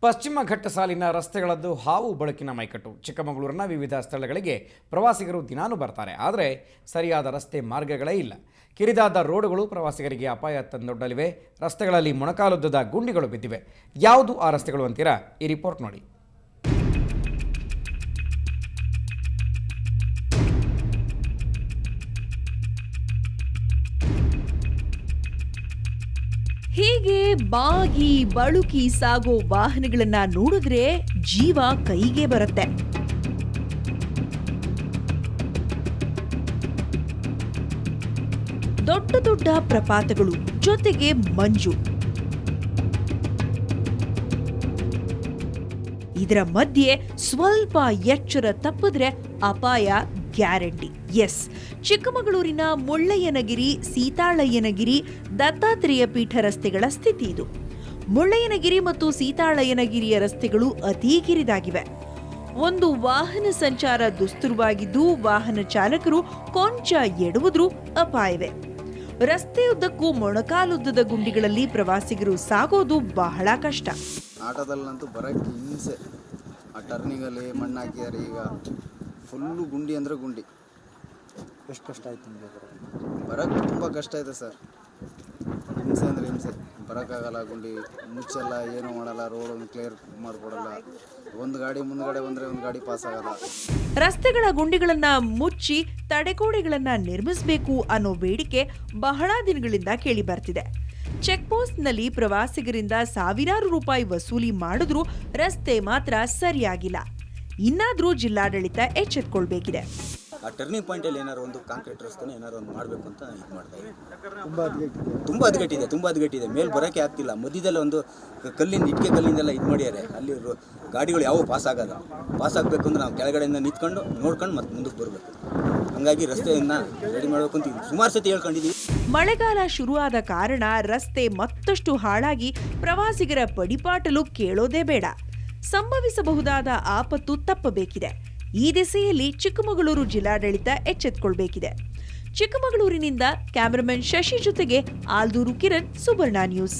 ಪಶ್ಚಿಮ ಘಟ್ಟ ಸಾಲಿನ ರಸ್ತೆಗಳದ್ದು ಹಾವು ಬೆಳಕಿನ ಮೈಕಟ್ಟು. ಚಿಕ್ಕಮಗಳೂರಿನ ವಿವಿಧ ಸ್ಥಳಗಳಿಗೆ ಪ್ರವಾಸಿಗರು ದಿನಾನೂ ಬರ್ತಾರೆ. ಆದರೆ ಸರಿಯಾದ ರಸ್ತೆ ಮಾರ್ಗಗಳೇ ಇಲ್ಲ. ಕಿರಿದಾದ ರೋಡುಗಳು ಪ್ರವಾಸಿಗರಿಗೆ ಅಪಾಯ ತಂದೊಡ್ಡಲಿವೆ. ರಸ್ತೆಗಳಲ್ಲಿ ಮೊಣಕಾಲುದ್ದದ ಗುಂಡಿಗಳು ಬಿದ್ದಿವೆ. ಯಾವುದು ಆ ರಸ್ತೆಗಳು ಅಂತೀರಾ? ಈ ರಿಪೋರ್ಟ್ ನೋಡಿ. ಹೀಗೆ ಬಾಗಿ ಬಳುಕಿ ಸಾಗೋ ವಾಹನಗಳನ್ನ ನೋಡಿದ್ರೆ ಜೀವ ಕೈಗೆ ಬರುತ್ತೆ. ದೊಡ್ಡ ದೊಡ್ಡ ಪ್ರಪಾತಗಳು ಜೊತೆಗೆ ಮಂಜು. ಇದರ ಮಧ್ಯೆ ಸ್ವಲ್ಪ ಎಚ್ಚರ ತಪ್ಪಿದ್ರೆ ಅಪಾಯ ಗ್ಯಾರಂಟಿ. ಎಸ್, ಚಿಕ್ಕಮಗಳೂರಿನ ಮುಳ್ಳಯ್ಯನಗಿರಿ, ಸೀತಾಳಯ್ಯನಗಿರಿ, ದತ್ತಾತ್ರೇಯ ಪೀಠ ರಸ್ತೆಗಳ ಸ್ಥಿತಿ ಇದು. ಮುಳ್ಳಯ್ಯನಗಿರಿ ಮತ್ತು ಸೀತಾಳಯ್ಯನಗಿರಿಯ ರಸ್ತೆಗಳು ಅತೀ ಕಿರಿದಾಗಿವೆ. ಒಂದು ವಾಹನ ಸಂಚಾರ ದುಸ್ತರವಾಗಿದ್ದು ವಾಹನ ಚಾಲಕರು ಕೊಂಚ ಎಡುವುದ್ರೂ ಅಪಾಯವೇ. ರಸ್ತೆಯುದ್ದಕ್ಕೂ ಮೊಣಕಾಲುದ್ದದ ಗುಂಡಿಗಳಲ್ಲಿ ಪ್ರವಾಸಿಗರು ಸಾಗೋದು ಬಹಳ ಕಷ್ಟ. ಆಟೋದಲ್ಲಂತೂ ಬರೋಕ್ಕೆ ಹಿಂಸೆ. ಆ ಟರ್ನಿಂಗಲ್ಲಿ ಮಣ್ಣು ಹಾಕಿದ್ದಾರೆ. ಈಗ ಫುಲ್ಲು ಗುಂಡಿ ಅಂದರೆ ಗುಂಡಿ. ಎಷ್ಟು ಕಷ್ಟ ಆಯ್ತು ನಿಮಗೆ ಬರೋಕ್ಕೆ ತುಂಬ ಕಷ್ಟ ಇದೆ ಸರ್. ಹಿಂಸೆ ಅಂದರೆ ಹಿಂಸೆ. ಬರೋಕ್ಕಾಗಲ್ಲ. ಗುಂಡಿ ಮುಚ್ಚಲ್ಲ, ಏನೂ ಮಾಡಲ್ಲ, ರೋಡನ್ನು ಕ್ಲಿಯರ್ ಮಾಡಿಕೊಡಲ್ಲ. ಒಂದು ಗಾಡಿ ಮುಂದ್ಗಡೆ ಬಂದರೆ ಒಂದು ಗಾಡಿ ಪಾಸ್ ಆಗಲ್ಲ. ರಸ್ತೆಗಳ ಗುಂಡಿಗಳನ್ನ ಮುಚ್ಚಿ ತಡೆಗೋಡೆಗಳನ್ನ ನಿರ್ಮಿಸಬೇಕು ಅನ್ನೋ ಬೇಡಿಕೆ ಬಹಳ ದಿನಗಳಿಂದ ಕೇಳಿ ಬರ್ತಿದೆ. ಚೆಕ್ ಪೋಸ್ಟ್ನಲ್ಲಿ ಪ್ರವಾಸಿಗರಿಂದ ಸಾವಿರಾರು ರೂಪಾಯಿ ವಸೂಲಿ ಮಾಡಿದ್ರೂ ರಸ್ತೆ ಮಾತ್ರ ಸರಿಯಾಗಿಲ್ಲ. ಇನ್ನಾದ್ರೂ ಜಿಲ್ಲಾಡಳಿತ ಎಚ್ಚೆತ್ತುಕೊಳ್ಬೇಕಿದೆ. ಆ ಟರ್ನಿಂಗ್ ಪಾಯಿಂಟಲ್ಲಿ ಏನಾರು ಒಂದು ಕಾಂಕ್ರೀಟ್ ರಸ್ತೆನ ಏನಾರು ಒಂದು ಮಾಡಬೇಕು ಅಂತ ಇದು ಮಾಡ್ತಾ ಇದ್ದೀವಿ. ತುಂಬ ಹದಗೆಟ್ಟಿದೆ. ಮೇಲೆ ಬರೋಕ್ಕೆ ಆಗ್ತಿಲ್ಲ. ಮಧ್ಯದಲ್ಲಿ ಒಂದು ಇಟ್ಟಿಗೆ ಕಲ್ಲಿಂದೆಲ್ಲ ಇದು ಮಾಡ್ಯಾರೆ. ಅಲ್ಲಿ ಗಾಡಿಗಳು ಯಾವ ಪಾಸ್ ಆಗಲ್ಲ. ಪಾಸ್ ಆಗಬೇಕು ಅಂದ್ರೆ ನಾವು ಕೆಳಗಡೆಯಿಂದ ನಿಂತ್ಕೊಂಡು ನೋಡ್ಕೊಂಡು ಮತ್ತೆ ಮುಂದಕ್ಕೆ ಬರಬೇಕು. ಹಂಗಾಗಿ ರಸ್ತೆಯನ್ನು ರೆಡಿ ಮಾಡಬೇಕು ಅಂತ ಸುಮಾರು ಸತಿ ಹೇಳ್ಕೊಂಡಿದ್ದೀವಿ. ಮಳೆಗಾಲ ಶುರುವಾದ ಕಾರಣ ರಸ್ತೆ ಮತ್ತಷ್ಟು ಹಾಳಾಗಿ ಪ್ರವಾಸಿಗರ ಪಡಿಪಾಟಲು ಕೇಳೋದೇ ಬೇಡ. ಸಂಭವಿಸಬಹುದಾದ ಆಪತ್ತು ತಪ್ಪಬೇಕಿದೆ. ಈ ದಿಸೆಯಲ್ಲಿ ಚಿಕ್ಕಮಗಳೂರು ಜಿಲ್ಲಾಡಳಿತ ಎಚ್ಚೆತ್ತುಕೊಳ್ಬೇಕಿದೆ. ಚಿಕ್ಕಮಗಳೂರಿನಿಂದ ಕ್ಯಾಮರಾಮನ್ ಶಶಿ ಜೊತೆಗೆ ಆಲ್ದೂರು ಕಿರಣ್, ಸುವರ್ಣ ನ್ಯೂಸ್.